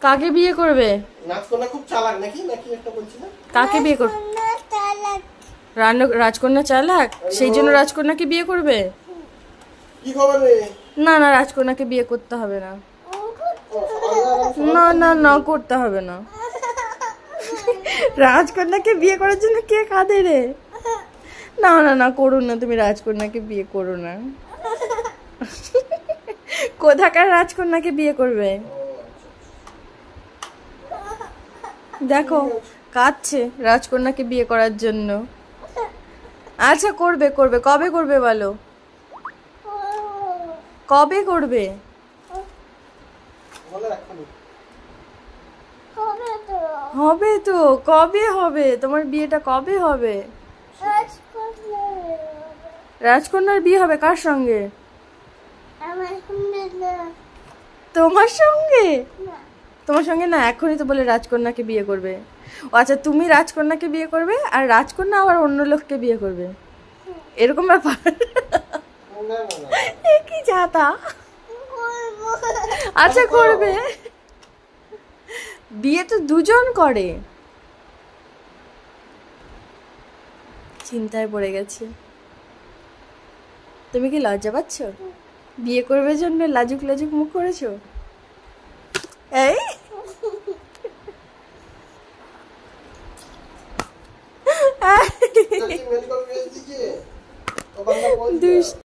কাকে বিয়ে করবে? রাজকন্যা খুব চালাক নাকি নাকি একটা বলছিলেন? কাকে বিয়ে করবে? রাজকন্যা চালাক, সেই জন্য রাজকন্যাকে বিয়ে করবে? কি খবর রে? না না, রাজকন্যাকে বিয়ে করতে হবে না। না না না, করতে হবে না। রাজকন্যাকে বিয়ে করার জন্য কে কাঁদে রে? না না না, করো না, তুমি রাজকন্যাকে বিয়ে করো না। কোথাকার রাজকন্যাকে বিয়ে করবে? দেখো কাঁদছে রাজকন্যাকে বিয়ে করার জন্য। আচ্ছা করবে করবে, কবে করবে বলো? কবে করবে? হবে তো, কবে হবে তোমার বিয়েটা? কবে হবে? রাজকন্যার বিয়ে হবে কার সঙ্গে? তোমার সঙ্গে? তোমার সঙ্গে না, এখনই তো বলে রাজকন্যাকে বিয়ে করবে। ও আচ্ছা, তুমি রাজকন্যাকে বিয়ে করবে আর রাজকন্যা আবার অন্য লোককে বিয়ে করবে, এরকম ব্যাপার? কি যাতা। আচ্ছা করবে। বিয়ে তো দুজন করে। চিন্তায় পড়ে গেছে। তুমি কি লজ্জা পাচ্ছ? বিয়ে করবে জন্য লাজুক লাজুক মুখ করেছো। এই मेडिकल भेज दीजिए तो बंदा पहुंच गया।